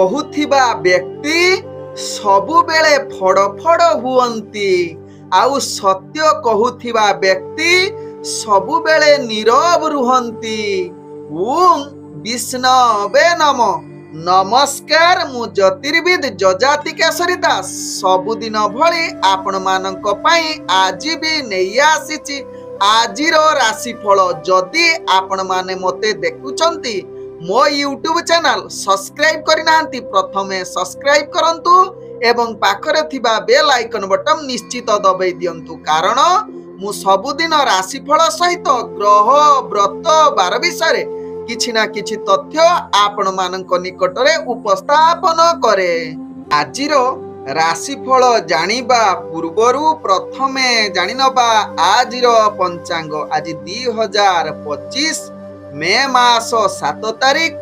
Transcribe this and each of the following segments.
କହୁଥିବା ବ୍ୟକ୍ତି ସବୁବେଳେ ଫଡ଼ ଫଡ଼ ହୁଅନ୍ତି ଆଉ ସତ୍ୟ କହୁଥିବା ବ୍ୟକ୍ତି ସବୁବେଳେ ନୀରବ ରୁହନ୍ତି। ଓମ୍ ବିଷ୍ଣବେ ନମ। ନମସ୍କାର, ମୁଁ ଜ୍ୟୋତିର୍ବିଦ ଯଯାତି କେଶରୀ ଦାସ ସବୁଦିନ ଭଳି ଆପଣମାନଙ୍କ ପାଇଁ ଆଜି ବି ନେଇ ଆସିଛି ଆଜିର ରାଶିଫଳ। ଯଦି ଆପଣମାନେ ମୋତେ ଦେଖୁଛନ୍ତି ମୋ ୟୁଟ୍ୟୁବ ଚ୍ୟାନେଲ ସବସ୍କ୍ରାଇବ କରିନାହାନ୍ତି ପ୍ରଥମେ ସବସ୍କ୍ରାଇବ କରନ୍ତୁ ଏବଂ ପାଖରେ ଥିବା ବେଲ୍ ଆଇକନ ବଟନ ନିଶ୍ଚିତ ଦବାଇ ଦିଅନ୍ତୁ, କାରଣ ମୁଁ ସବୁଦିନ ରାଶିଫଳ ସହିତ ଗ୍ରହ ବ୍ରତ ବାର ବିଷୟରେ କିଛି ନା କିଛି ତଥ୍ୟ ଆପଣମାନଙ୍କ ନିକଟରେ ଉପସ୍ଥାପନ କରେ। ଆଜିର ରାଶିଫଳ ଜାଣିବା ପୂର୍ବରୁ ପ୍ରଥମେ ଜାଣିନେବା ଆଜିର ପଞ୍ଚାଙ୍ଗ। ଆଜି 2025 ମେ ମାସ 7 ତାରିଖ,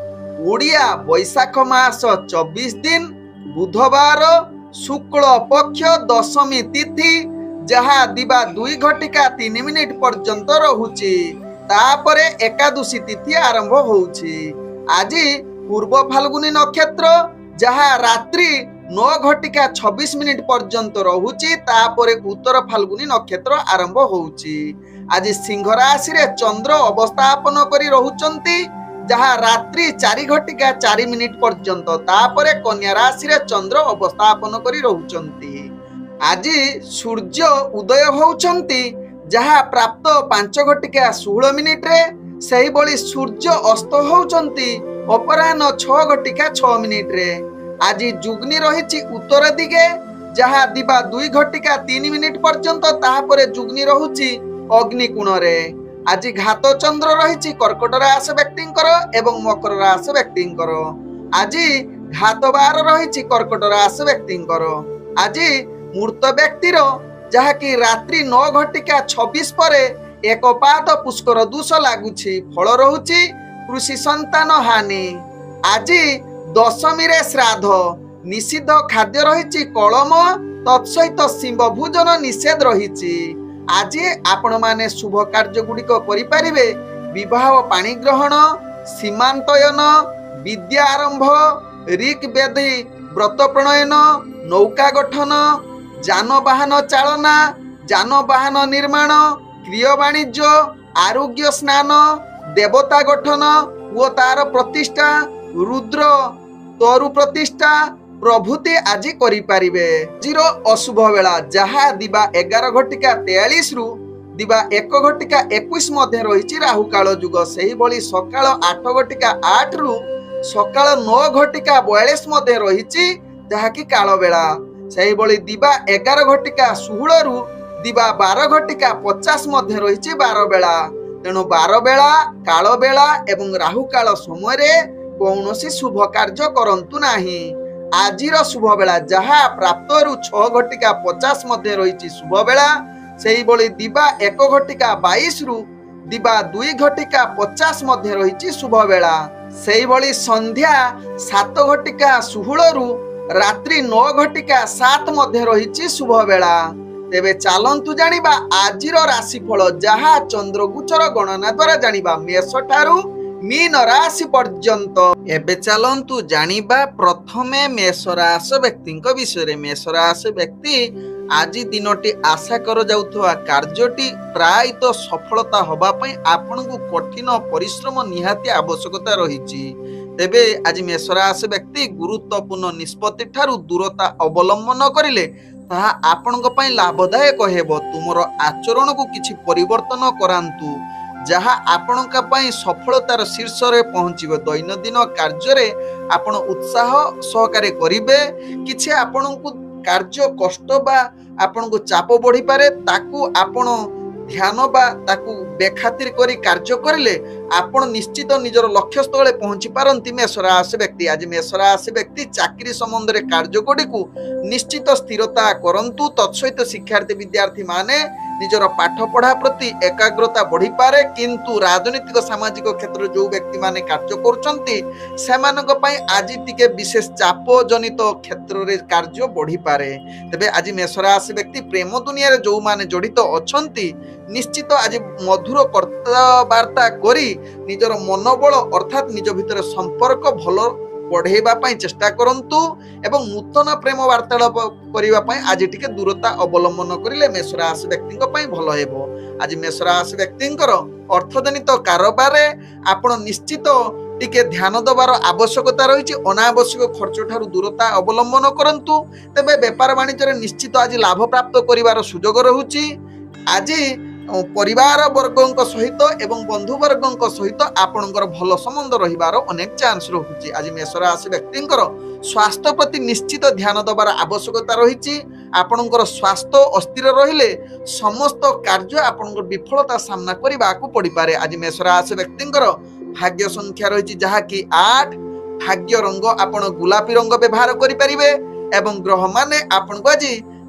ଓଡ଼ିଆ ବୈଶାଖ ମାସ 24 ଦିନ, ବୁଧବାର, ଶୁକ୍ଳ ପକ୍ଷ ଦଶମୀ ତିଥି, ଯାହା ଦିବା 2:03 ପର୍ଯ୍ୟନ୍ତ ରହୁଛି। ତାପରେ ଏକାଦଶୀ ତିଥି ଆରମ୍ଭ ହଉଛି। ଆଜି ପୂର୍ବ ଫାଲ୍ଗୁନୀ ନକ୍ଷତ୍ର, ଯାହା ରାତ୍ରି 9:26 ପର୍ଯ୍ୟନ୍ତ ରହୁଛି। ତାପରେ ଉତ୍ତର ଫାଲ୍ଗୁନୀ ନକ୍ଷତ୍ର ଆରମ୍ଭ ହଉଛି। ଆଜି ସିଂହ ରାଶିରେ ଚନ୍ଦ୍ର ଅବସ୍ଥାପନ କରି ରହୁଛନ୍ତି, ଯାହା ରାତ୍ରି 4:04 ପର୍ଯ୍ୟନ୍ତ। ତାପରେ କନ୍ୟା ରାଶିରେ ଚନ୍ଦ୍ର ଅବସ୍ଥାପନ କରି ରହୁଛନ୍ତି। ଆଜି ସୂର୍ଯ୍ୟ ଉଦୟ ହେଉଛନ୍ତି, ଯାହା ପ୍ରାପ୍ତ 5:16 ସେହିଭଳି ସୂର୍ଯ୍ୟ ଅସ୍ତ ହେଉଛନ୍ତି ଅପରାହ୍ନ 6:06। ଆଜି ଯୁଗ୍ନି ରହିଛି ଉତ୍ତର ଦିଗେ, ଯାହା ଦିବା 2:03 ପର୍ଯ୍ୟନ୍ତ। ତାପରେ ଯୁଗ୍ନି ରହୁଛି ଅଗ୍ନିକୋଣରେ। ଆଜି ଘାତ ଚନ୍ଦ୍ର ରହିଛି କର୍କଟ ରାଶି ବ୍ୟକ୍ତିଙ୍କର ଏବଂ ମକର ରାଶି ବ୍ୟକ୍ତିଙ୍କର। ଆଜି ଘାତ ବାର ରହିଛି କର୍କଟ ରାଶି ବ୍ୟକ୍ତିଙ୍କର। ଆଜି ମୃତ ବ୍ୟକ୍ତିର, ଯାହାକି ରାତ୍ରି 9:26 ପରେ ଏକ ପାଦ ପୁଷ୍କର ଦୋଷ ଲାଗୁଛି। ଫଳ ରହୁଛି କୃଷି ସନ୍ତାନ ହାନି। ଆଜି ଦଶମୀରେ ଶ୍ରାଦ୍ଧ, ନିଷିଦ୍ଧ ଖାଦ୍ୟ ରହିଛି କଳମ, ତତ୍ସହିତ ଶିମ୍ବ ଭୋଜନ ନିଷେଧ ରହିଛି। ଆଜି ଆପଣମାନେ ଶୁଭ କାର୍ଯ୍ୟ ଗୁଡ଼ିକ କରିପାରିବେ। ବିବାହ, ପାଣି ଗ୍ରହଣ, ସୀମାନ୍ତୟନ, ବିଦ୍ୟା ଆରମ୍ଭ, ରିକ୍ ବେଦି, ବ୍ରତ ପ୍ରଣୟନ, ନୌକା ଗଠନ, ଯାନବାହନ ଚାଳନା, ଯାନବାହନ ନିର୍ମାଣ, କ୍ରିୟ ବାଣିଜ୍ୟ, ଆରୋଗ୍ୟ ସ୍ନାନ, ଦେବତା ଗଠନ ଓ ତାର ପ୍ରତିଷ୍ଠା, ରୁଦ୍ର ତରୁ ପ୍ରତିଷ୍ଠା ପ୍ରଭୃତି ଆଜି କରିପାରିବେ। ଆଜିର ଅଶୁଭ ବେଳା, ଯାହା ଦିବା 11:43 ଦିବା 1:21 ମଧ୍ୟ ରହିଛି ରାହୁ କାଳ ଯୁଗ। ସେହିଭଳି ସକାଳ 8:08 ସକାଳ 9:42 ମଧ୍ୟ ରହିଛି, ଯାହାକି କାଳ ବେଳା। ସେହିଭଳି ଦିବା 11:16 ଦିବା 12:50 ମଧ୍ୟ ରହିଛି ବାର ବେଳା। ତେଣୁ ବାର ବେଳା, କାଳ ବେଳା ଏବଂ ରାହୁ କାଳ ସମୟରେ କୌଣସି ଶୁଭ କାର୍ଯ୍ୟ କରନ୍ତୁ ନାହିଁ। ଆଜିର ଶୁଭ ବେଳା, ଯାହା ପ୍ରାପ୍ତରୁ 6:50 ମଧ୍ୟ ରହିଛି ଶୁଭ ବେଳା। ସେହିଭଳି ଦିବା 1:22 ଦିବା 2:50 ମଧ୍ୟ ରହିଛି ଶୁଭ ବେଳା। ସେହିଭଳି ସନ୍ଧ୍ୟା 7:16 ରାତ୍ରି 9:07 ମଧ୍ୟ ରହିଛି ଶୁଭ ବେଳା। ତେବେ ଚାଲନ୍ତୁ ଜାଣିବା ଆଜିର ରାଶିଫଳ, ଯାହା ଚନ୍ଦ୍ରଗୋଚର ଗଣନା ଦ୍ୱାରା ଜାଣିବା ମେଷ ଠାରୁ ମୀନ ରାଶି ପର୍ଯ୍ୟନ୍ତ। ଏବେ ଚାଲନ୍ତୁ ଜାଣିବା ପ୍ରଥମେ ମେଷ ରାଶି ବ୍ୟକ୍ତିଙ୍କ ବିଷୟରେ। ମେଷ ରାଶି ବ୍ୟକ୍ତି, ଆଜି ଦିନଟି ଆଶା କରାଯାଉଥିବା କାର୍ଯ୍ୟଟି ପ୍ରାୟତଃ ସଫଳତା ହେବା ପାଇଁ ଆପଣଙ୍କୁ କଠିନ ପରିଶ୍ରମ ନିହାତି ଆବଶ୍ୟକତା ରହିଛି। ତେବେ ଆଜି ମେଷ ରାଶି ବ୍ୟକ୍ତି ଗୁରୁତ୍ୱପୂର୍ଣ୍ଣ ନିଷ୍ପତ୍ତି ଠାରୁ ଦୂରତା ଅବଲମ୍ବନ କରିଲେ ତାହା ଆପଣଙ୍କ ପାଇଁ ଲାଭଦାୟକ ହେବ। ତୁମର ଆଚରଣକୁ କିଛି ପରିବର୍ତ୍ତନ କରାନ୍ତୁ, ଯାହା ଆପଣଙ୍କ ପାଇଁ ସଫଳତାର ଶୀର୍ଷରେ ପହଞ୍ଚିବ। ଦୈନନ୍ଦିନ କାର୍ଯ୍ୟରେ ଆପଣ ଉତ୍ସାହ ସହକାରେ କରିବେ। କିଛି ଆପଣଙ୍କୁ କାର୍ଯ୍ୟ କଷ୍ଟ ବା ଆପଣଙ୍କୁ ଚାପ ବଢ଼ିପାରେ, ତାକୁ ଆପଣ ଧ୍ୟାନ ବା ତାକୁ ବେଖାତିର କରି କାର୍ଯ୍ୟ କରିଲେ ଆପଣ ନିଶ୍ଚିତ ନିଜର ଲକ୍ଷ୍ୟସ୍ଥଳରେ ପହଞ୍ଚି ପାରନ୍ତି। ମେଷ ରାଶି ବ୍ୟକ୍ତି, ଆଜି ମେଷ ରାଶି ବ୍ୟକ୍ତି ଚାକିରି ସମ୍ବନ୍ଧରେ କାର୍ଯ୍ୟଗୁଡ଼ିକୁ ନିଶ୍ଚିତ ସ୍ଥିରତା କରନ୍ତୁ। ତତ୍ସହିତ ଶିକ୍ଷାର୍ଥୀ ବିଦ୍ୟାର୍ଥୀ ମାନେ ନିଜର ପାଠ ପଢ଼ା ପ୍ରତି ଏକାଗ୍ରତା ବଢ଼ିପାରେ, କିନ୍ତୁ ରାଜନୈତିକ ସାମାଜିକ କ୍ଷେତ୍ରରେ ଯେଉଁ ବ୍ୟକ୍ତିମାନେ କାର୍ଯ୍ୟ କରୁଛନ୍ତି ସେମାନଙ୍କ ପାଇଁ ଆଜି ଟିକେ ବିଶେଷ ଚାପ ଜନିତ କ୍ଷେତ୍ରରେ କାର୍ଯ୍ୟ ବଢ଼ିପାରେ। ତେବେ ଆଜି ମେଷ ରାଶି ବ୍ୟକ୍ତି ପ୍ରେମ ଦୁନିଆରେ ଯେଉଁମାନେ ଜଡ଼ିତ ଅଛନ୍ତି ନିଶ୍ଚିତ ଆଜି ମଧୁର କଥାବାର୍ତ୍ତା କରି ନିଜର ମନୋବଳ ଅର୍ଥାତ୍ ନିଜ ଭିତରେ ସମ୍ପର୍କ ଭଲ बढ़ेबा पई चेष्टा करंतु एवं नूतन प्रेम वार्तालाप करिबा पई आज टिके दूरता अवलंबन करिले मेष राशि व्यक्तिଙ୍କ पई भलो हेबो। आज मेष राशि व्यक्तिଙ୍କର अर्थजनित कारोबार आपण निश्चित टिके ध्यान दबार आवश्यकता रही। अनावश्यक खर्च ठारू दूरता अवलंबन करंतु तेबे व्यापार वाणिज्य निश्चित आज लाभ प्राप्त करिवार सुजोग रहुची। आज परिवार वर्गों सहित एवं बंधु वर्गों सहित आपणकर भल संबंध रहिबार अनेक चांस रहुची। आज मेष राशि व्यक्तिଙ୍କର स्वास्थ्य प्रति निश्चित ध्यान दबार आवश्यकता रही। आपणकर स्वास्थ्य अस्थिर रहिले समस्त कार्य आपणकर विफलता सामना करने को पड़ पारे। आज मेष राशि व्यक्तिଙ୍କର भाग्य संख्या रही जहा कि 8। भाग्य रंग आपण गुलापी रंग व्यवहार करि परिबे एवं ग्रह माने आपण को आज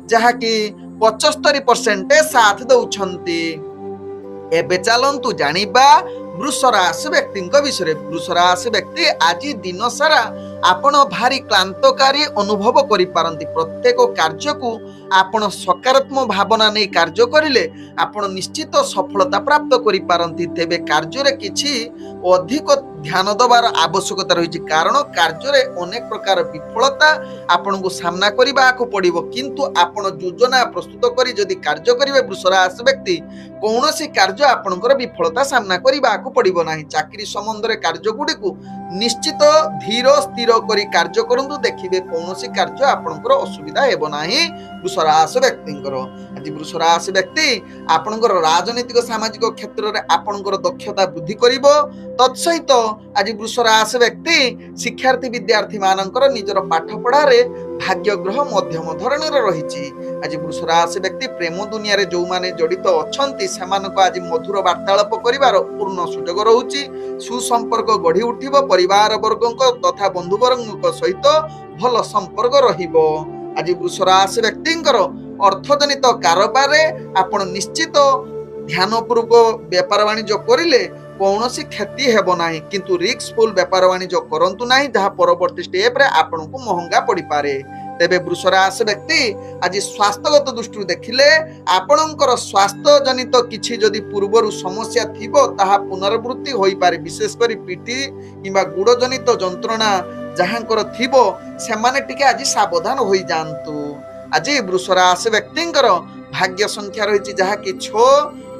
जहा कि 75% साथ दउछंती। एबे चलंतु जानिबा वृष राशि व्यक्तिଙ୍କ विषय। वृष राशि व्यक्ति आज दिन सारा आपण भारी क्लांतकारी अनुभव करि पारंती। प्रत्येक कार्य को आपण सकारात्मक भावना नहीं कार्य करिले आपण निश्चित सफलता प्राप्त करि पारंती। तेबे कार्य रे किछि अधिक ध्यान दबार आवश्यकता रही कारण कार्य रे अनेक प्रकार विफलता आपण को सामना करबा को पड़िबो। किंतु आपण योजना प्रस्तुत करी जदि कार्य करिवे वृष राशि व्यक्ति कौनसी कार्य आपणकर विफलता सामना करबा को पड़िबो नाही। चाकरी संबंध रे कार्य गुडी को निश्चित धीर स्थिर करी कार्य करंतु देखिबे कौनसी कार्य आपणकर असुविधा हेबो नाही वृष राशि व्यक्तिଙ୍କର। आज वृष राशि व्यक्ति आपणकर राजनीतिक सामाजिक क्षेत्र रे आपणकर दक्षता वृद्धि करिवो। तत्सहित आज वृष राशि व्यक्ति शिक्षार्थी विद्यार्थी मानकर निजर पाठ पढ़ा रे भाग्य ग्रह मध्यम धरणर रही। आज वृष राशि व्यक्ति प्रेम दुनिया रे जो माने जड़ित अछंती सेमानको आज मधुर वार्तालाप करिवार पूर्ण सुजोग रहुची। सुसंपर्क गढ़ी उठिबो। परिवार वर्गों तथा बंधु वर्गों सहित भल संपर्क रहिबो। आज वृष राशि व्यक्तिଙ୍କର अर्थजनित कारोबार आपण निश्चित ध्यानपूर्वक व्यापार वाणिज्य करिले कौनसी क्षति हेबो नाही। किंतु रिस्कफुल व्यापार वाणिज्य करंतु नाही जहाँ परवर्ती स्टेप रे आपण को महंगा पड़ी पारे। तेबे वृष राशि व्यक्ति आज स्वास्थ्यगत दृष्टि देखिले आपणकर स्वास्थ्य जनित किछि जदि पूर्वरु समस्या थिबो ताहा पुनरावृत्ति होई पारे। विशेष करी पिठी किबा गुड़ जनित जंत्रणा जहाँकर थिबो सेमाने टिके आज सावधान होई जानतु। आज वृष राशि व्यक्तिଙ୍କର भाग्य संख्या रही जहा कि 6।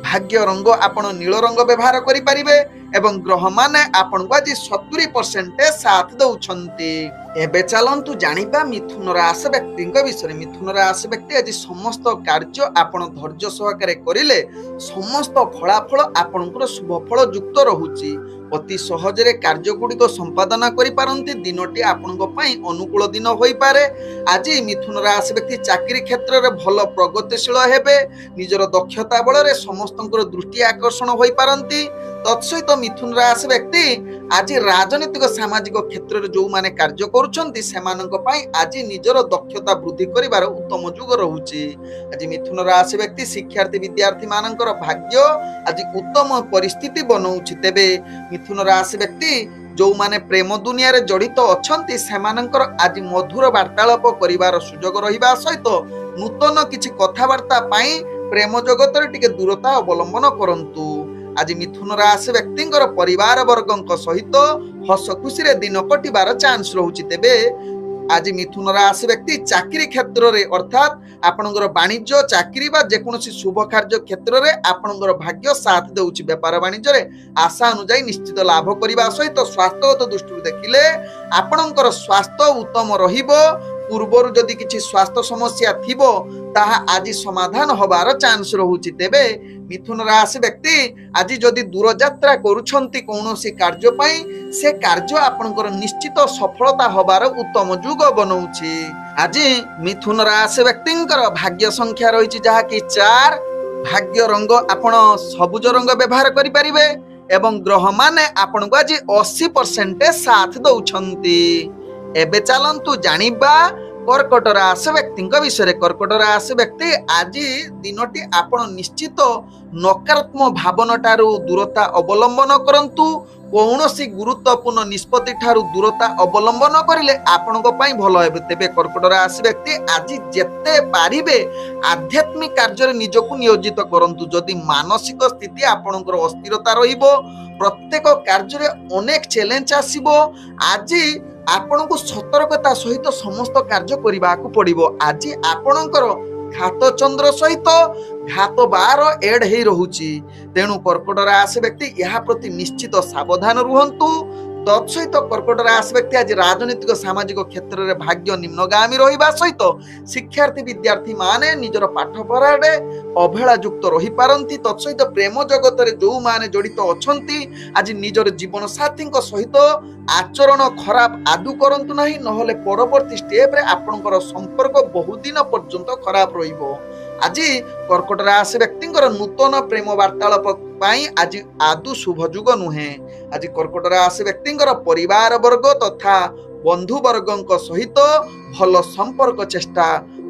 भाग्य रंग आपण नील रंग व्यवहार करि परिबे एवं ग्रह माने आपण को आज 70% साथ दउछंती। एबे चलंतु जानिबा मिथुन राशि व्यक्तिଙ୍କ विषय। मिथुन राशि व्यक्ति आज समस्त कार्य आपण धैर्य सहकारे करिले समस्त फलाफल आपणकर शुभ फल युक्त रहुची। अति सहज रे कार्य गुड़िक संपादन करि पारंती। दिनटी आपणक पई अनुकूल दिन होई पारे। आज मिथुन राशि व्यक्ति चाकरी क्षेत्र रे भल प्रगतिशील हेबे। निजर दक्षता बल रे समस्तंकर दृष्टि आकर्षण होई पारंती। तत्सहित मिथुन राशि व्यक्ति आज राजनीतिक सामाजिक क्षेत्र रे जो माने कार्य करूछंती सेमानक पई आज निजर दक्षता वृद्धि करिवार उत्तम युग रहुची। आज मिथुन राशि व्यक्ति शिक्षार्थी विद्यार्थी मानकर भाग्य आज उत्तम परिस्थिति बनौछि। तेबे मिथुन राशि व्यक्ति जो माने प्रेम दुनिया रे जड़ित अछंती सेमानकर आज मधुर वार्तालाप करिवार सुजोग रहिबा सहित नूतन किछि कथावार्ता पई प्रेम जगत रे टिके दूरता अवलंबन करंतु। आज मिथुन राशि व्यक्तिଙ୍କର परिवार वर्गों सहित हस खुशी रे दिन कटिबार चांस रहुची। तेबे आज मिथुन राशि व्यक्ति चाकरी क्षेत्र रे अर्थात आपणकर वाणिज्य चाकरी बा जेकोसी शुभ कार्य क्षेत्र रे आपणकर भाग्य साथ देउची। व्यापार वाणिज्य रे आशा अनुसार निश्चित लाभ करिबा सहित स्वास्थ्यगत दृष्टि देखिले आपणकर स्वास्थ्य उत्तम रहिबो। पूर्वर जदि किछि स्वास्थ्य समस्या थिबो ताहा आज समाधान होबार चांस रहुची। तेबे मिथुन राशि व्यक्ति आज जदि दूर यात्रा करूछंती कौनसी कार्य पई से कार्य आपणकर निश्चित सफलता होबार उत्तम युग बनौछि। आज मिथुन राशि व्यक्तिଙ୍କର भाग्य संख्या रही जहा कि 4। भाग्य रंग आपण सबुज रंग व्यवहार करि परिबे एवं ग्रह माने आपण को आज 80% साथ दउछंती। एबे चलंतु जानिबा कर्कट राशि व्यक्तिଙ୍କ विषय। कर्कट राशि व्यक्ति आज दिनटी आपण निश्चित नकारात्मक भावना ठारू दूरता अवलंबन करंतु। कौनसी गुरुत्वपूर्ण निष्पत्ति ठारू दूरता अवलंबन करिले आपणक पई भलो हेबे। तेबे कर्कट राशि व्यक्ति आज जेते पारिबे आध्यात्मिक कार्य रे निजको नियोजित करंतु। जदि मानसिक स्थिति आपणकर अस्थिरता रहिबो प्रत्येक कार्य रे अनेक चैलेंज आसीबो। आज ଆପଣଙ୍କୁ ସତର୍କତା ସହିତ ସମସ୍ତ କାର୍ଯ୍ୟ କରିବାକୁ ପଡିବ। ଆଜି ଆପଣଙ୍କର ଘାତ ଚନ୍ଦ୍ର ସହିତ ଘାତ ବାର ଏଡ୍ ହେଇ ରହୁଛି। ତେଣୁ କର୍କଟ ରାଶି ବ୍ୟକ୍ତି ଏହା ପ୍ରତି ନିଶ୍ଚିତ ସାବଧାନ ରୁହନ୍ତୁ। ତତ୍ସହିତ କର୍କଟ ରାଶି ବ୍ୟକ୍ତି ଆଜି ରାଜନୈତିକ ସାମାଜିକ କ୍ଷେତ୍ରରେ ଭାଗ୍ୟ ନିମ୍ନଗାମୀ ରହିବା ସହିତ ଶିକ୍ଷାର୍ଥୀ ବିଦ୍ୟାର୍ଥୀ ମାନେ ନିଜର ପାଠ ପଢାରେ ଅବହେଳା ଯୁକ୍ତ ରହିପାରନ୍ତି। ତତ୍ସହିତ ପ୍ରେମ ଜଗତରେ ଯୋଉମାନେ ଜଡିତ ଅଛନ୍ତି ଆଜି ନିଜର ଜୀବନ ସାଥୀଙ୍କ ସହିତ ଆଚରଣ ଖରାପ ଆଦୌ କରନ୍ତୁ ନାହିଁ, ନହେଲେ ପରବର୍ତ୍ତୀ ଷ୍ଟେପରେ ଆପଣଙ୍କର ସମ୍ପର୍କ ବହୁଦିନ ପର୍ଯ୍ୟନ୍ତ ଖରାପ ରହିବ। ଆଜି କର୍କଟ ରାଶି ବ୍ୟକ୍ତିଙ୍କର ନୂତନ ପ୍ରେମ ବାର୍ତ୍ତାଳାପ ପାଇଁ ଆଜି ଆଦୌ ଶୁଭ ଯୁଗ ନୁହେଁ। ଆଜି କର୍କଟ ରାଶି ବ୍ୟକ୍ତିଙ୍କର ପରିବାର ବର୍ଗ ତଥା ବନ୍ଧୁ ବର୍ଗଙ୍କ ସହିତ ଭଲ ସମ୍ପର୍କ ଚେଷ୍ଟା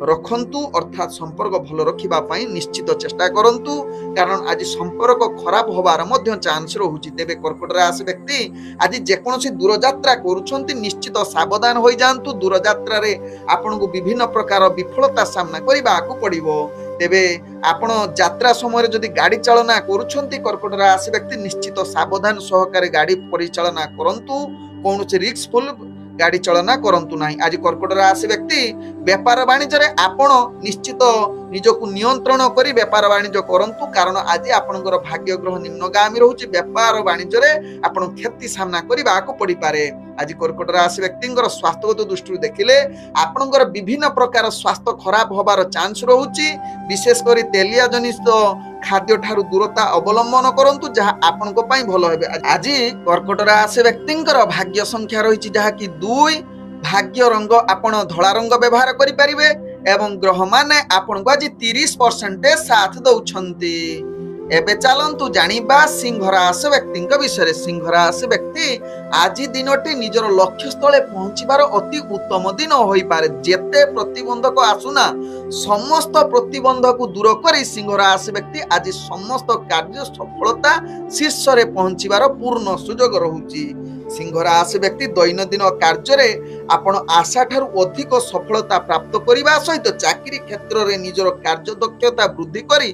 ରଖନ୍ତୁ, ଅର୍ଥାତ୍ ସମ୍ପର୍କ ଭଲ ରଖିବା ପାଇଁ ନିଶ୍ଚିତ ଚେଷ୍ଟା କରନ୍ତୁ, କାରଣ ଆଜି ସମ୍ପର୍କ ଖରାପ ହବାର ମଧ୍ୟ ଚାନ୍ସ ରହୁଛି। ତେବେ କର୍କଟ ରାଶି ବ୍ୟକ୍ତି ଆଜି ଯେକୌଣସି ଦୂରଯାତ୍ରା କରୁଛନ୍ତି ନିଶ୍ଚିତ ସାବଧାନ ହୋଇଯାଆନ୍ତୁ। ଦୂରଯାତ୍ରାରେ ଆପଣଙ୍କୁ ବିଭିନ୍ନ ପ୍ରକାର ବିଫଳତା ସାମ୍ନା କରିବାକୁ ପଡିବ। ତେବେ ଆପଣ ଯାତ୍ରା ସମୟରେ ଯଦି ଗାଡି ଚାଳନା କରୁଛନ୍ତି କର୍କଟ ରାଶି ବ୍ୟକ୍ତି ନିଶ୍ଚିତ ସାବଧାନ ସହକାରେ ଗାଡି ପରିଚାଳନା କରନ୍ତୁ, କୌଣସି ରିସ୍କଫୁଲ ଗାଡି ଚାଳନା କରନ୍ତୁ ନାହିଁ। ଆଜି କର୍କଟ ରାଶି ବ୍ୟକ୍ତି ବେପାର ବାଣିଜ୍ୟରେ ଆପଣ ନିଶ୍ଚିତ ନିଜକୁ ନିୟନ୍ତ୍ରଣ କରି ବେପାର ବାଣିଜ୍ୟ କରନ୍ତୁ, କାରଣ ଆଜି ଆପଣଙ୍କର ଭାଗ୍ୟ ଗ୍ରହ ନିମ୍ନଗାମୀ ରହୁଛି। ବେପାର ବାଣିଜ୍ୟରେ ଆପଣ କ୍ଷତି ସାମ୍ନା କରିବାକୁ ପଡିପାରେ। ଆଜି କର୍କଟ ରାଶି ବ୍ୟକ୍ତିଙ୍କର ସ୍ୱାସ୍ଥ୍ୟଗତ ଦୃଷ୍ଟିରୁ ଦେଖିଲେ ଆପଣଙ୍କର ବିଭିନ୍ନ ପ୍ରକାର ସ୍ୱାସ୍ଥ୍ୟ ଖରାପ ହବାର ଚାନ୍ସ ରହୁଛି। ବିଶେଷ କରି ତେଲିଆ ଜନିତ ଖାଦ୍ୟ ଠାରୁ ଦୂରତା ଅବଲମ୍ବନ କରନ୍ତୁ, ଯାହା ଆପଣଙ୍କ ପାଇଁ ଭଲ ହେବ। ଆଜି କର୍କଟ ରାଶି ବ୍ୟକ୍ତିଙ୍କର ଭାଗ୍ୟ ସଂଖ୍ୟା ରହିଛି ଯାହାକି 2। ଭାଗ୍ୟ ରଙ୍ଗ ଆପଣ ଧଳା ରଙ୍ଗ ବ୍ୟବହାର କରିପାରିବେ ଏବଂ ଗ୍ରହମାନେ ଆପଣଙ୍କୁ ଆଜି 30% ସାଥ ଦଉଛନ୍ତି। ଏବେ ଚାଲନ୍ତୁ ଜାଣିବା ସିଂହ ରାଶି ବ୍ୟକ୍ତିଙ୍କ ବିଷୟରେ। ସିଂହ ରାଶି ବ୍ୟକ୍ତି ଆଜି ଦିନଟି ନିଜର ଲକ୍ଷ୍ୟ ସ୍ଥଳେ ପହଞ୍ଚିବାର ଅତି ଉତ୍ତମ ଦିନ ହୋଇପାରେ। ଯେତେ ପ୍ରତିବନ୍ଧକ ଆସୁନା ସମସ୍ତ ପ୍ରତିବନ୍ଧକୁ ଦୂର କରି ସିଂହ ରାଶି ବ୍ୟକ୍ତି ଆଜି ସମସ୍ତ କାର୍ଯ୍ୟ ସଫଳତା ଶୀର୍ଷରେ ପହଞ୍ଚିବାର ପୂର୍ଣ୍ଣ ସୁଯୋଗ ରହୁଛି। ସିଂହ ରାଶି ବ୍ୟକ୍ତି ଦୈନନ୍ଦିନ କାର୍ଯ୍ୟରେ ଆପଣ ଆଶା ଠାରୁ ଅଧିକ ସଫଳତା ପ୍ରାପ୍ତ କରିବା ସହିତ ଚାକିରି କ୍ଷେତ୍ରରେ ନିଜର କାର୍ଯ୍ୟଦକ୍ଷତା ବୃଦ୍ଧି କରି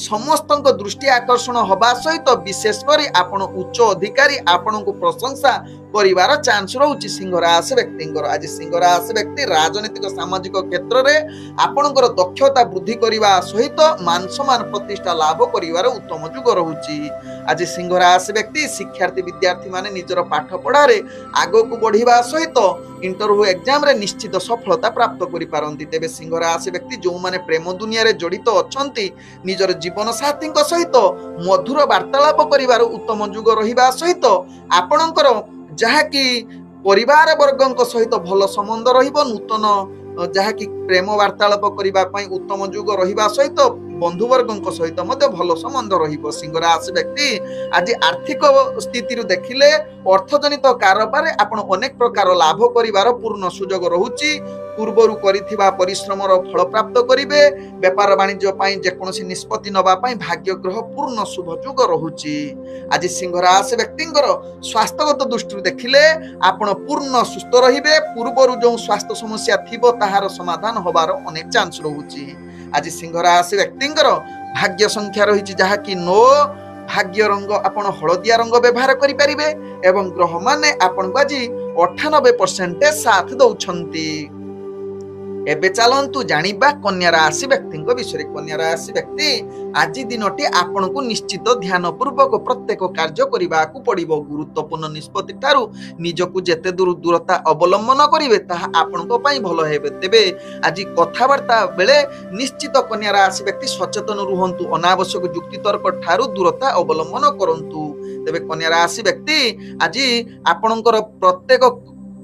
ସମସ୍ତଙ୍କ ଦୃଷ୍ଟି ଆକର୍ଷଣ ହେବା ସହିତ ବିଶେଷ କରି ଆପଣ ଉଚ୍ଚ ଅଧିକାରୀ ଆପଣଙ୍କୁ ପ୍ରଶଂସା କରିବାର ଚାନ୍ସ ରହୁଛି ସିଂହ ରାଶି ବ୍ୟକ୍ତିଙ୍କର। ଆଜି ସିଂହ ରାଶି ବ୍ୟକ୍ତି ରାଜନୈତିକ ସାମାଜିକ କ୍ଷେତ୍ରରେ ଆପଣଙ୍କର ଦକ୍ଷତା ବୃଦ୍ଧି କରିବା ସହିତ ମାନ ସମ୍ମାନ ପ୍ରତିଷ୍ଠା ଲାଭ କରିବାର ଉତ୍ତମ ଯୁଗ ରହୁଛି। ଆଜି ସିଂହ ରାଶି ବ୍ୟକ୍ତି ଶିକ୍ଷାର୍ଥୀ ବିଦ୍ୟାର୍ଥୀ ମାନେ ନିଜର ପାଠ ପଢାରେ ଆଗକୁ ବଢିବା ସହିତ ଇଣ୍ଟରଭ୍ୟୁ ଏକ୍ଜାମରେ ନିଶ୍ଚିତ ସଫଳତା ପ୍ରାପ୍ତ କରିପାରନ୍ତି। ତେବେ ସିଂହ ରାଶି ବ୍ୟକ୍ତି ଯେଉଁମାନେ ପ୍ରେମ ଦୁନିଆରେ ଜଡିତ ଅଛନ୍ତି ନିଜର ଜୀବନ ସାଥୀଙ୍କ ସହିତ ମଧୁର ବାର୍ତ୍ତାଳାପ କରିବାର ଉତ୍ତମ ଯୁଗ ରହିବା ସହିତ ଆପଣଙ୍କର ଯାହାକି ପରିବାର ବର୍ଗଙ୍କ ସହିତ ଭଲ ସମ୍ବନ୍ଧ ରହିବ। ନୂତନ ଯାହାକି ପ୍ରେମ ବାର୍ତ୍ତାଳାପ କରିବା ପାଇଁ ଉତ୍ତମ ଯୁଗ ରହିବା ସହିତ ବନ୍ଧୁବର୍ଗଙ୍କ ସହିତ ମଧ୍ୟ ଭଲ ସମ୍ବନ୍ଧ ରହିବ। ସିଂହ ରାଶି ବ୍ୟକ୍ତି ଆଜି ଆର୍ଥିକ ସ୍ଥିତିରୁ ଦେଖିଲେ ଅର୍ଥଜନିତ କାରବାରରେ ଆପଣ ଅନେକ ପ୍ରକାର ଲାଭ କରିବାର ପୂର୍ଣ୍ଣ ସୁଯୋଗ ରହୁଛି। ପୂର୍ବରୁ କରିଥିବା ପରିଶ୍ରମର ଫଳ ପ୍ରାପ୍ତ କରିବେ। ବେପାର ବାଣିଜ୍ୟ ପାଇଁ ଯେକୌଣସି ନିଷ୍ପତ୍ତି ନେବା ପାଇଁ ଭାଗ୍ୟ ଗ୍ରହ ପୂର୍ଣ୍ଣ ଶୁଭ ଯୁଗ ରହୁଛି। ଆଜି ସିଂହ ରାଶି ବ୍ୟକ୍ତିଙ୍କର ସ୍ୱାସ୍ଥ୍ୟଗତ ଦୃଷ୍ଟିରୁ ଦେଖିଲେ ଆପଣ ପୂର୍ଣ୍ଣ ସୁସ୍ଥ ରହିବେ। ପୂର୍ବରୁ ଯେଉଁ ସ୍ୱାସ୍ଥ୍ୟ ସମସ୍ୟା ଥିବ ତାହାର ସମାଧାନ ହବାର ଅନେକ ଚାନ୍ସ ରହୁଛି। ଆଜି ସିଂହ ରାଶି ବ୍ୟକ୍ତିଙ୍କର ଭାଗ୍ୟ ସଂଖ୍ୟା ରହିଛି ଯାହାକି 9। ଭାଗ୍ୟ ରଙ୍ଗ ଆପଣ ହଳଦିଆ ରଙ୍ଗ ବ୍ୟବହାର କରିପାରିବେ ଏବଂ ଗ୍ରହମାନେ ଆପଣଙ୍କୁ ଆଜି 98% ସାଥ ଦଉଛନ୍ତି। ଏବେ ଚାଲନ୍ତୁ ଜାଣିବା କନ୍ୟା ରାଶି ବ୍ୟକ୍ତିଙ୍କ ବିଷୟରେ। କନ୍ୟା ରାଶି ବ୍ୟକ୍ତି ଆଜି ଦିନଟି ଆପଣଙ୍କୁ ନିଶ୍ଚିତ ଧ୍ୟାନ ପୂର୍ବକ ପ୍ରତ୍ୟେକ କାର୍ଯ୍ୟ କରିବାକୁ ପଡିବ। ଗୁରୁତ୍ୱପୂର୍ଣ୍ଣ ନିଷ୍ପତ୍ତି ଠାରୁ ନିଜକୁ ଯେତେ ଦୂରତା ଅବଲମ୍ବନ କରିବେ ତାହା ଆପଣଙ୍କ ପାଇଁ ଭଲ ହେବେ। ତେବେ ଆଜି କଥାବାର୍ତ୍ତା ବେଳେ ନିଶ୍ଚିତ କନ୍ୟା ରାଶି ବ୍ୟକ୍ତି ସଚେତନ ରୁହନ୍ତୁ। ଅନାବଶ୍ୟକ ଯୁକ୍ତିତର୍କ ଠାରୁ ଦୂରତା ଅବଲମ୍ବନ କରନ୍ତୁ। ତେବେ କନ୍ୟା ରାଶି ବ୍ୟକ୍ତି ଆଜି ଆପଣଙ୍କର ପ୍ରତ୍ୟେକ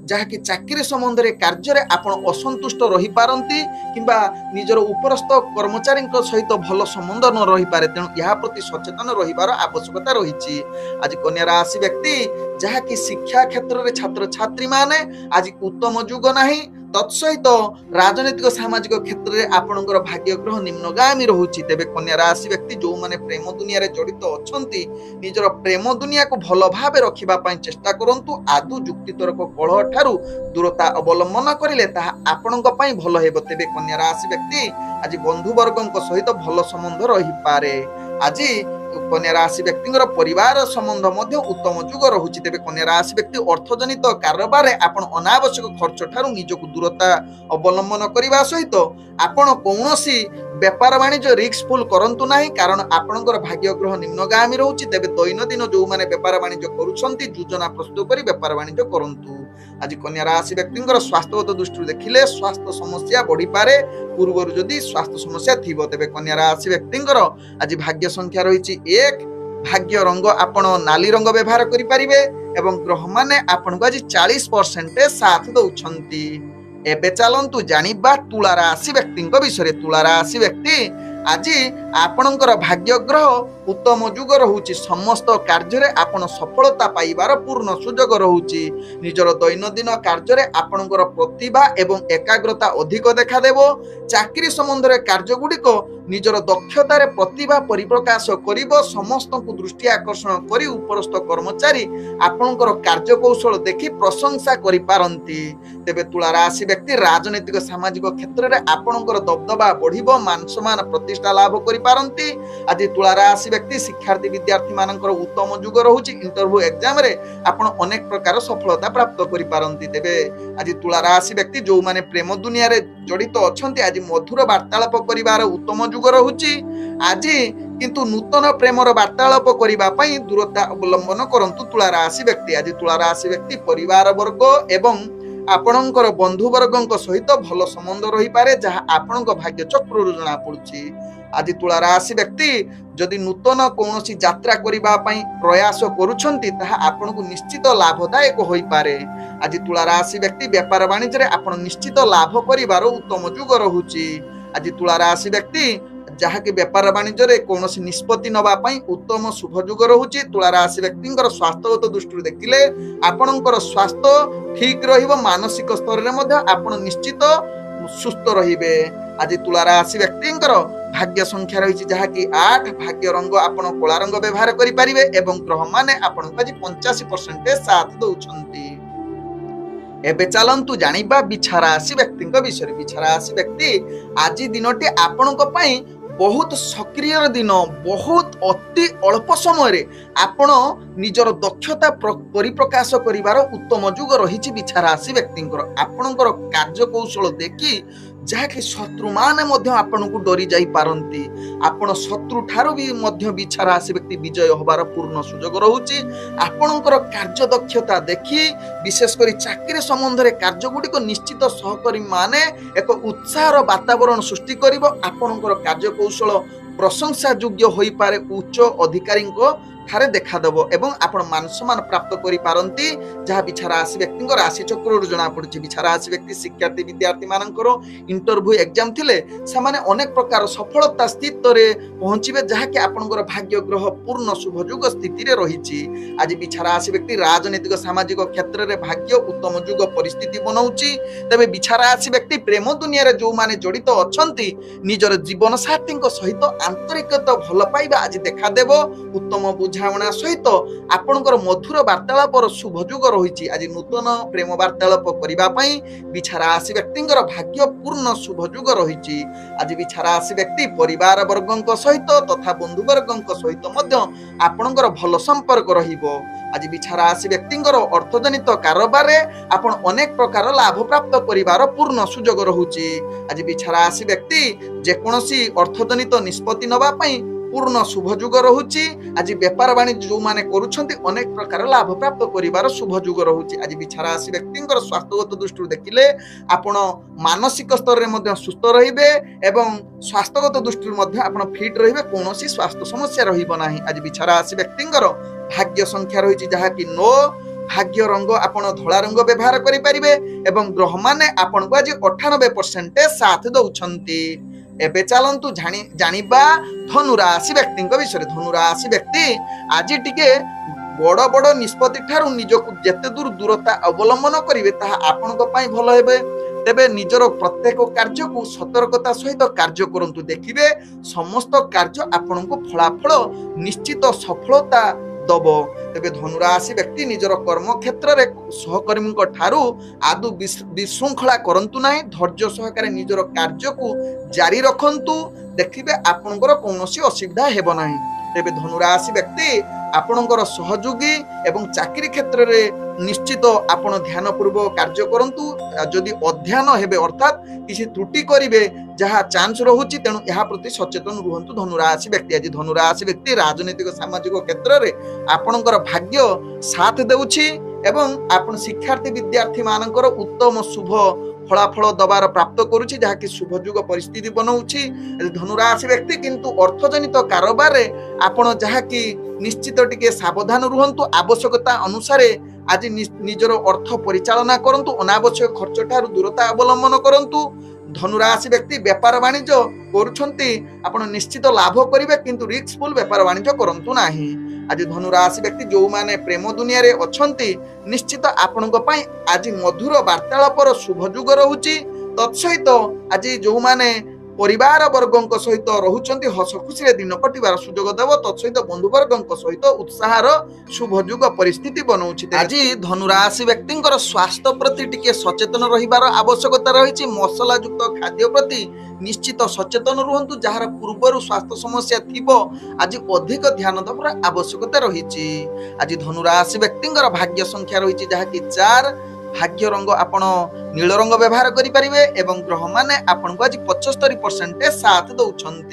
ଯାହାକି ଚାକିରି ସମ୍ବନ୍ଧରେ କାର୍ଯ୍ୟରେ ଆପଣ ଅସନ୍ତୁଷ୍ଟ ରହିପାରନ୍ତି କିମ୍ବା ନିଜର ଉପରସ୍ଥ କର୍ମଚାରୀଙ୍କ ସହିତ ଭଲ ସମ୍ବନ୍ଧ ନ ରହିପାରେ। ତେଣୁ ଏହା ପ୍ରତି ସଚେତନ ରହିବାର ଆବଶ୍ୟକତା ରହିଛି। ଆଜି କନ୍ୟା ରାଶି ବ୍ୟକ୍ତି ଯାହାକି ଶିକ୍ଷା କ୍ଷେତ୍ରରେ ଛାତ୍ରଛାତ୍ରୀ ମାନେ ଆଜି ଉତ୍ତମ ଯୁଗ ନାହିଁ। ତତ୍ସହିତ ରାଜନୈତିକ ସାମାଜିକ କ୍ଷେତ୍ରରେ ଆପଣଙ୍କର ଭାଗ୍ୟ ଗ୍ରହ ନିମ୍ନଗାମୀ ରହୁଛି। ତେବେ କନ୍ୟା ରାଶି ବ୍ୟକ୍ତି ଯେଉଁମାନେ ପ୍ରେମ ଦୁନିଆରେ ଜଡିତ ଅଛନ୍ତି ନିଜର ପ୍ରେମ ଦୁନିଆକୁ ଭଲ ଭାବେ ରଖିବା ପାଇଁ ଚେଷ୍ଟା କରନ୍ତୁ। ଆଦୌ ଯୁକ୍ତିତର୍କ କଳହ ଠାରୁ ଦୂରତା ଅବଲମ୍ବନ କରିଲେ ତାହା ଆପଣଙ୍କ ପାଇଁ ଭଲ ହେବ। ତେବେ କନ୍ୟା ରାଶି ବ୍ୟକ୍ତି ଆଜି ବନ୍ଧୁବର୍ଗଙ୍କ ସହିତ ଭଲ ସମ୍ବନ୍ଧ ରହିପାରେ। ଆଜି कन्या राशि व्यक्ति परिवार संबंध उत्तम जुग रहुछि। तेबे कन्या राशि व्यक्ति अर्थजनित कारोबार आपण अनावश्यक खर्च ठारू निजको दूरता अवलंबन करने सहित आपण कौनसी व्यापार वाणिज्य रिस्कफुल करंतु नाही, कारण आपणकर भाग्य ग्रह निम्नगामी रहउछि। तेबे दैनंदिन जो माने व्यापार वाणिज्य करूछंती योजना प्रस्तुत करी व्यापार वाणिज्य करंतु। आज कन्या राशि व्यक्तिंकर स्वास्थ्यगत दृष्टि देखिले स्वास्थ्य समस्या बढ़ी पारे। पूर्व जदि स्वास्थ्य समस्या थिबो तेबे कन्या राशि व्यक्तिंकर आज भाग्य संख्या रहिछि 1। भाग्य रंग आपण नाली रंग व्यवहार करि परिबे एवं ग्रह माने आपण को आज 40% साथ दउछंती। एबे चलंतु जानिबा तुला राशि व्यक्ति विषय। तुला राशि व्यक्ति आज आपणकर भाग्य ग्रह उत्तम जुग रहुछि। समस्त कार्य आपण सफलता पाइबार पूर्ण सुजोग रहुछि। निजर दैनंदिन कार्य आपणकर प्रतिभा एवं एकाग्रता अधिक देखा देबो। चाकरी संबंध रे कार्य गुडिक निजर दक्षतार प्रतिभा परिप्रकाश करिबो। समस्त को दृष्टि आकर्षण करी उपरस्थ कर्मचारी आपणकर कार्य कौशल देखि प्रशंसा करि पारंती। तेबे तुला राशि व्यक्ति राजनीतिक सामाजिक क्षेत्र रे आपणकर दबदबा बढ़िबो। मान सम्मान प्रतिष्ठा लाभ करि पारंती। आज तुला राशि व्यक्ति शिक्षार्थी विद्यार्थी मानकर उत्तम जुग रहुछि। इंटरव्यू एग्जाम रे आपण अनेक प्रकार सफलता प्राप्त करि पारंती। तेबे आज तुला राशि व्यक्ति जो माने प्रेम दुनिया रे जड़ित अछंती आज मधुर वार्तालाप करिवार उत्तम जुग रहुछि। आज किंतु नूतन प्रेमर वार्तालाप करिबा पई दूरता अवलंबन करंतु तुला राशि व्यक्ति। आज तुला राशि व्यक्ति परिवार वर्ग एवं आपणकर बंधु वर्गों सहित भल संबंध रही पारे, जहाँ आपण भाग्य चक्र जना पड़ुछि। आज तुला राशि व्यक्ति जदि नूतन कौनसी यात्रा करिबा पई प्रयास करूछंती ताहा आपनको निश्चित लाभदायक होई पारे। आज तुला राशि व्यक्ति व्यापार वाणिज्य रे आपण निश्चित लाभ करिवार उत्तम जुग रहुछि। आज तुला राशि व्यक्ति जहाँ कि व्यापार वाणिज्य रे कौनसी निष्पत्ति नबा पई उत्तम शुभ जुग रहुछि। तुला राशि व्यक्तिंकर स्वास्थ्यगत दृष्टि देखिले आपणकर स्वास्थ्य ठीक रहिबो। मानसिक स्तर रे मध्ये आपण निश्चित सुस्थ रहिबे। आज तुला राशि व्यक्तिंकर भाग्य संख्या रही जहाँ कि 8। भाग्य रंग आपण कला रंग व्यवहार करि परिबे एवं ग्रह माने आपण को आज 85% साथ दउछंती। एबे चलंतु जानिबा बिछा राशि व्यक्ति विषय। बिछा राशि व्यक्ति आज दिनटी आपण को पई बहुत सक्रिय दिन। बहुत अति अल्प समय रे आपण निजर दक्षता परिप्रकाश करिवार उत्तम जुग रही। बिछा राशि व्यक्तिंकर आपणकर कार्य कौशल देखि जहाँ कि शत्रु माने मध्य आपण को डरी जाई पारंती। आपण शत्रु ठारो भी मध्य बिछा राशि व्यक्ति विजय होबार पूर्ण सुजोग रहुछि। आपणकर कार्य दक्षता देखि विशेष करी चाकरी संबंध रे कार्य गुडिक निश्चित सहकर्मी माने एक उत्साहर वातावरण सृष्टि करिवो। आपणकर कार्य कौशल प्रशंसा योग्य होई पारे। उच्च अधिकारी ठारे देखा देबो एवं आपण मान सम्मान प्राप्त करि पारंती, जहाँ बिछा राशि व्यक्ति राशि चक्र जना पड़ुछि। बिछा राशि व्यक्ति शिक्षार्थी विद्यार्थी मानकर इंटरव्यू एग्जाम थिले सामाने अनेक प्रकार सफलता स्थित रे पहुंचीबे, जहाँ कि आपनकर भाग्य ग्रह पूर्ण शुभ जुग स्थिति रे रहिछि। आज बिछा राशि व्यक्ति राजनीतिक सामाजिक क्षेत्र रे भाग्य उत्तम जुग परिस्थिति बनाउछि। तबे बिछा राशि व्यक्ति प्रेम दुनिया रे जो माने जड़ित अछंती निजर जीवन साथी सहित आंतरिकता भल पाइबा आज देखा देबो। उत्तम बुझावना सहित आपणकर मधुर वार्तालापर शुभ जुग रही। आज नूतन प्रेम वार्तालाप करिबा पई बिछा राशि व्यक्तिंकर भाग्य पूर्ण शुभ जुग रही। आज बिछा राशि व्यक्ति परिवार वर्गों सहित तथा बंधु वर्गों सहित मध्य आपणकर भल संपर्क रहिबो। आज बिछा राशि व्यक्तिंकर अर्थजनित कारोबार रे आपण अनेक प्रकार लाभ प्राप्त करिवार पूर्ण सुजोग रहुछि। आज बिछा राशि व्यक्ति जेकोसी अर्थजनित निष्पत्ति नबा पई पूर्ण शुभ जुग रहुछि। आज व्यापार वाणिज्य जो माने करूछंती अनेक प्रकार लाभ प्राप्त करिवार शुभ जुग रहुछि। आज बिछा राशि व्यक्तिंकर स्वास्थ्यगत दृष्टि देखिले आपण मानसिक स्तर रे मध्ये सुस्थ रहिबे एवं स्वास्थ्यगत दृष्टि मध्ये आपण फिट रहिबे। कोनोसी स्वास्थ्य समस्या रहिबो नाही। आज बिछा राशि व्यक्तिंकर भाग्य संख्या रहिछि जहाँ कि 9। भाग्य रंग आपण धला रंग व्यवहार करि परिबे एवं ग्रह माने आपण को आज 98% साथ दउछंती। एबे चलंतु जानिबा धनु राशि व्यक्ति विषय। धनु राशि व्यक्ति आज टिके बड़ बड़ निष्पत्ति ठारू निजको जेते दूर दूरता अवलंबन करिवे ताहा आपनक पई भल हेबे। तेबे निजर प्रत्येक कार्य को सतर्कता सहित कार्य करंतु। देखिबे समस्त कार्य आपनको फलाफल निश्चित सफलता दबो। तेबे धनु राशि व्यक्ति निजर कर्म क्षेत्र रे सहकर्मी ठारू आदु विशृंखला करंतु नाही। धैर्य सहकारे निजर कार्य को जारी रखंतु। देखिबे आपनकर कोनोसी असुविधा हेबो नाही। तेबे धनुराशि व्यक्ति आपणकर सहयोगी एवं चाकरी क्षेत्र में निश्चित आपण ध्यान पूर्वक कार्य करंतु जदि अध्ययन हेबे अर्थात किसी त्रुटि करिवे जहाँ चांस रहुची तेणु यहाँ प्रति सचेतन रुहंतु धनुराशि व्यक्ति। आज धनुराशि व्यक्ति राजनीतिक सामाजिक क्षेत्र में आपणकर भाग्य साथ देउछि एवं आपण शिक्षार्थी विद्यार्थी मानकर उत्तम शुभ फलाफल दबार प्राप्त करुछि जहाँकि शुभयुग परिस्थिति बनाउछि। धनुराशि व्यक्ति किंतु अर्थजनित कारोबार आपण जहाँकि निश्चित टिके सावधान रुहंतु आवश्यकता अनुसार आज निजर अर्थ परिचालना करंतु अनावश्यक खर्च ठारू दूरता अवलंबन करंतु। धनुराशि व्यक्ति व्यापार वाणिज्य करुछंती आपण निश्चित लाभ करिवे किंतु रिस्कफुल व्यापार वाणिज्य करंतु नाही। आज धनुराशि व्यक्ति जो माने प्रेम दुनिया रे अछंती निश्चित आपणक पई आज मधुर वार्तालापर शुभयुग रहुची। तत्सहित आज जो माने परिवार वर्गों सहित रहुचंती हस खुशी दिन कटिबार सुजोग देव। तत्सहित बंधु वर्गों सहित उत्साहर शुभयुग परिस्थिति बनाउछि। आज धनुराशि व्यक्ति स्वास्थ्य प्रति टिके सचेतन रहिबार आवश्यकता रही। मसला युक्त खाद्य प्रति निश्चित सचेतन रुहंतु जहार पूर्वर स्वास्थ्य समस्या थिबो आज अधिक ध्यान देबार आवश्यकता रही। आज धनुराशि व्यक्ति भाग्य संख्या रही जहाँकि 4 भाग्य रंग आपण नील रंग व्यवहार करें एवं ग्रह माने आपण को आज 75% साथ दौरान।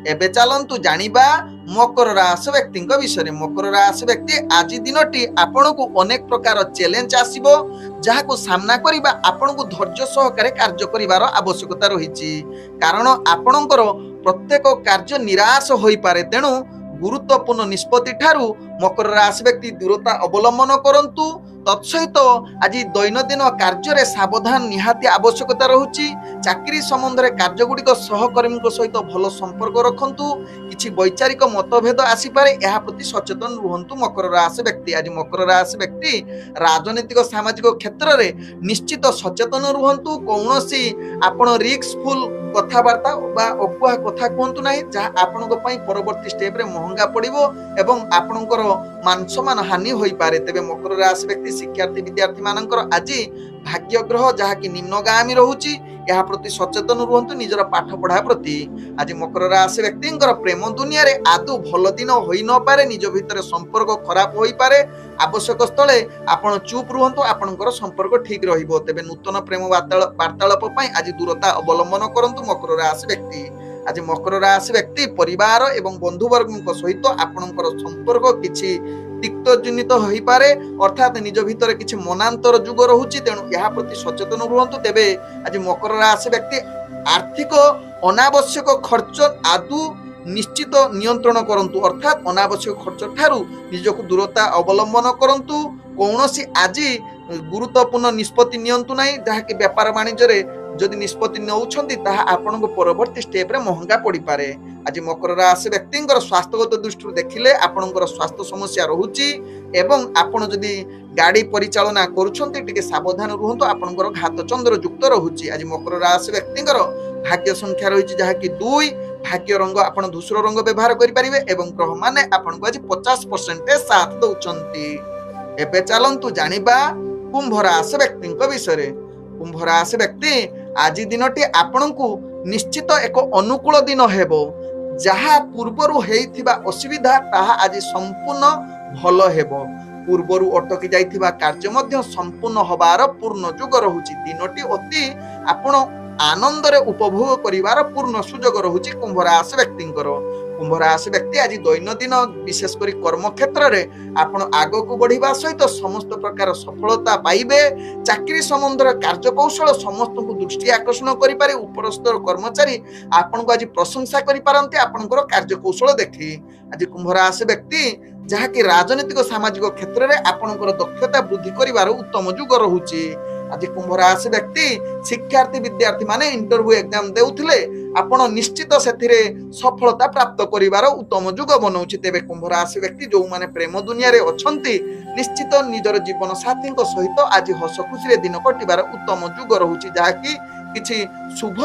एबे चलंतु जानिबा मकर राशि व्यक्ति विषय। मकर राशि व्यक्ति आज दिनटी आपण को अनेक प्रकार चैलेंज आसीबो जहाँ को सामना करिबा आपण को धैर्य सहकारे कार्य करिवार आवश्यकता रही। कारण आपणकर प्रत्येक कार्य निराश होई पारे तेणु गुरुत्वपूर्ण निष्पत्ति ठारू मकर राशि व्यक्ति दूरता अवलंबन करंतु। तत्सहित आज दैनंदिन कार्य सावधान निहाती आवश्यकता रहुची। चाकरी संबंध में कार्यगुड़िक सहकर्मी सहित भल संपर्क रखंतु। किछि वैचारिक मतभेद आसीपारे यह प्रति सचेतन रुहंतु मकर राशि व्यक्ति। आज मकर राशि व्यक्ति राजनीतिक सामाजिक क्षेत्र में निश्चित सचेतन रुहंतु। कौनसी आपण रिस्कफुल कथबार्ता बा अफुआ कथा कहतु ना जहाँ आपण परवर्ती स्टेप रे महंगा पड़िबो एवं आपणकर मान सम्मान हानि होई पारे। तेबे मकर राशि व्यक्ति शिक्षार्थी विद्यार्थी मानकर आज भाग्य ग्रह जहाँकि निम्नगामी रहुची यह प्रति सचेतन रुहंतु निजर पाठ पढ़ा प्रति। आज मकर राशि व्यक्ति प्रेम दुनिया रे आदौ भल दिन होई न पारे निज भितर संपर्क खराब होई पारे। आवश्यक स्थले आपण चुप रुहंतु आपणकर संपर्क ठीक रहिबो। तेबे नूतन प्रेम वार्तालाप पई आज दूरता अवलंबन करंतु मकर राशि व्यक्ति। आज मकर राशि व्यक्ति परिवार एवं बंधु वर्गों सहित आपणकर संपर्क किछि तिक्त जनित होई पारे अर्थात निज भितर किछि मनांतर जुग रहुची तेणु यह प्रति सचेतन रुहंतु। तेबे आज मकर राशि व्यक्ति आर्थिक अनावश्यक खर्च आदु निश्चित नियंत्रण करंतु अर्थात अनावश्यक खर्च ठारू निजको दूरता अवलंबन करंतु। कौनसी आज गुरुत्वपूर्ण निष्पत्ति नियंतु नाही जहाँकि व्यापार वाणिज्य रे जदि निष्पत्ति नौछंती ताहा आपनको परवर्ती स्टेप रे महंगा पड़ी पारे। आज मकर राशि व्यक्ति स्वास्थ्यगत दृष्टि देखिले आपणकर स्वास्थ्य समस्या रहुची एवं आपण जदि गाड़ी परिचालना करूछंती टिके सावधान रुहंतु आपणकर घात चंद्र युक्त रहुची। आज मकर राशि व्यक्ति भाग्य संख्या रही जहाँकि 2 भाग्य रंग आपण धूसर रंग व्यवहार करें एवं ग्रह माने आपनको आज 50% साथ दौरान। एबे चलंतु जानिबा कुंभ राशि व्यक्ति विषय। कुंभ राशि व्यक्ति आज दिनटी आपणको निश्चित एक अनुकूल दिन हेबो जहाँ पूर्वरु हेइथिबा असुविधा ताहा आज संपूर्ण भल हेबो। पूर्वरु अटकी जाइथिबा कार्य मध्य संपूर्ण हबार पूर्ण जुग रहुची। दिनटी अति आपण आनंद रे उपभोग करिवार पूर्ण सुजोग रहुची कुंभ राशि व्यक्तिंकर। कुंभ राशि व्यक्ति आज दैनंदिन विशेष करी कर्म क्षेत्र रे आपण आगो को बढ़िबा सहित समस्त प्रकार सफलता पाइबे। चाकरी संबंध कार्य कौशल समस्त को दृष्टि आकर्षण करि पारे। उपरस्तर कर्मचारी आपण को आज प्रशंसा करि पारंते आपनकर कार्य कौशल देखि। आज कुंभ राशि व्यक्ति जहाँकि राजनीतिक सामाजिक क्षेत्र में आपनकर दक्षता वृद्धि करिवार उत्तम युग रहुची। आज कुंभ राशि व्यक्ति शिक्षार्थी विद्यार्थी माने इंटरव्यू एग्जाम देउथिले आपण निश्चित सेथिरे सफलता प्राप्त करिवार उत्तम युग बनौछि। तेबे कुंभ राशि व्यक्ति जो माने प्रेम दुनिया रे अछंती निश्चित निजर जीवन साथी सहित आज हस खुशी दिन कटिबार उत्तम युग रहुछि जहाँकि किछि शुभ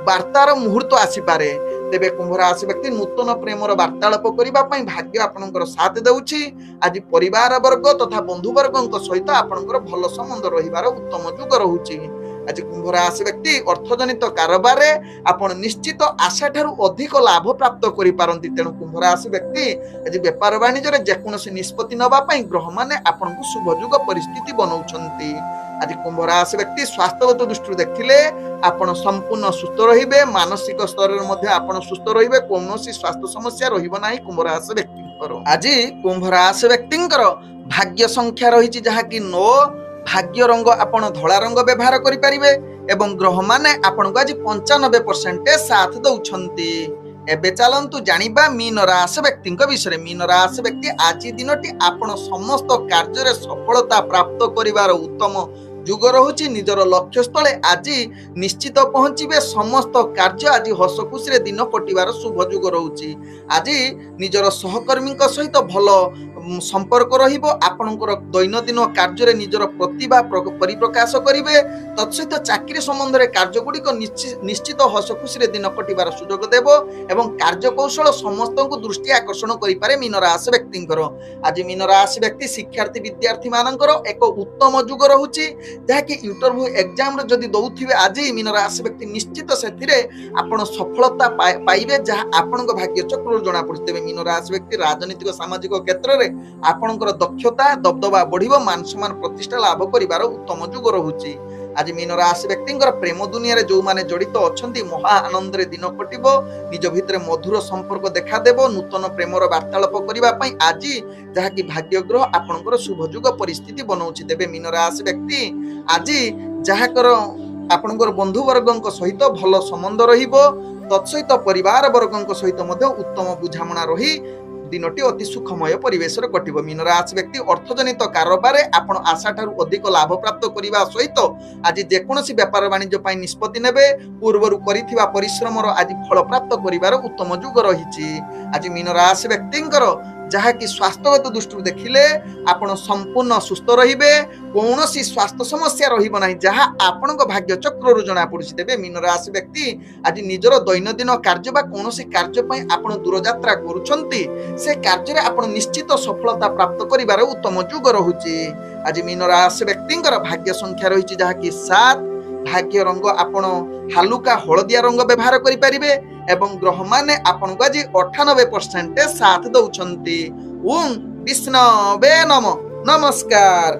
वार्तार मुहूर्त आसी पारे। तेबे कुंभ राशि व्यक्ति नूतन प्रेमर वार्तालाप करिबा पई भाग्य आपनकर साथ देउछि। आज परिवार वर्ग तथा बंधु वर्गों सहित आपनकर भल संबंध रहिबार उत्तम युग रहुछि। आज कुंभ राशि व्यक्ति अर्थजनित कारोबार आपण निश्चित आशा ठारू अधिक लाभ प्राप्त करि पारंती। तेणु कुंभ राशि व्यक्ति आज व्यापार वाणिज्य जेकोसी निष्पत्ति नबा पई ग्रह माने आपनकु शुभयुग परिस्थिति बनौछंती। आज कुंभ राशि व्यक्ति स्वास्थ्यगत दृष्टि देखिले आपण संपूर्ण सुस्थ रहिबे, मानसिक स्तर रे मध्ये आपण सुस्थ रहिबे, कोनोसी स्वास्थ्य समस्या रहिबो नाही कुंभ राशि व्यक्तिंकर। आज कुंभ राशि व्यक्तिंकर भाग्य संख्या रहिछि जहा कि 9, भाग्य रंग आपण धला रंग व्यवहार करि परिबे एवं ग्रह माने आपण को आज 95% साथ दउछंती। एबे चलंतु जानिबा मीन राशि व्यक्ति विषय। मीन राशि व्यक्ति आज दिनटी आपण समस्त कार्य रे सफलता प्राप्त करिवार उत्तम जुग रहुछि। निजर लक्ष्य स्थले आज निश्चित पहुंचीबे। समस्त कार्य आज हस खुशी रे दिन कटिवार शुभ जुग रहुछि। आज निजर सहकर्मी सहित भल संपर्क रहिबो। आपनकर दैनंदिन कार्य रे निजर प्रतिभा परिप्रकाश करिवे। तत्सहित चाकरी संबंध रे कार्य गुड़िक निश्चित हस खुशी रे दिन कटिवार सुयोग देबो एवं कार्य कौशल समस्त को दृष्टि आकर्षण करि पारे मीन राशि व्यक्तिंकर। आज मीन राशि व्यक्ति शिक्षार्थी विद्यार्थी मानकर एक उत्तम जुग रहुछि जहाँकि इंटरव्यू एग्जाम रे जदि दउथिबे आज मीन राशि व्यक्ति निश्चित सेथिरे आपण सफलता पाइबे जहाँ आपनक भाग्य चक्र जना पड़ितेबे। मीन राशि व्यक्ति राजनीतिक सामाजिक क्षेत्र रे आपनकर दक्षता दबदबा बढ़िबो, मान सम्मान प्रतिष्ठा लाभ करिवार उत्तम जुग रहुछि। आज मीन राशि व्यक्तिंकर प्रेम दुनिया रे जो माने जड़ित अछंती महा आनंद रे दिन कटिबो। निज भितरे मधुर संपर्क देखा देबो। नूतन प्रेमर वार्तालाप करिबा पई आज जहा कि भाग्य ग्रह आपनकर शुभ जुग परिस्थिति बनौछि। देबे मीन राशि व्यक्ति आज जहा कर आपनकर बंधु वर्गक सहित भल संबंध रहिबो। तत्सहित परिवार वर्गक सहित मध्ये उत्तम बुझामणा रही दिनटी अति सुखमय परिवेश कटिबो। मीन राशि व्यक्ति अर्थजनित कारोबार आपण आशा ठारू अधिक लाभ प्राप्त करिबा सहित आज जेकोसी व्यापार वाणिज्य पई निष्पत्ति नेबे। पूर्वरु करिथिबा परिश्रमर आज फल प्राप्त करिवार उत्तम जुग रहिछि। आज मीन राशि व्यक्तिंकर जहा कि स्वास्थ्यगत दृष्टि देखिले आपण संपूर्ण सुस्थ रहिबे, कोनोसी स्वास्थ्य समस्या रहिबो नाही जहा आपनक भाग्य चक्र रु जना पड़ुछि। तेबे मीन राशि व्यक्ति आज निजर दैनंदिन कार्य बा कोनोसी कार्य पई आपण दूर यात्रा करूछंती से कार्य रे आपण निश्चित सफलता प्राप्त करिवार उत्तम जुग रहुछि। आज मीन राशि व्यक्तिंकर भाग्य संख्या रहिछि जहा कि 7, भाग्य रंग आपण हालुका हलदिया रंग व्यवहार करि परिबे एवं ग्रह माने आपण को आज 98% साथ दउछंती। ओम विष्णवे नमः। नमस्कार।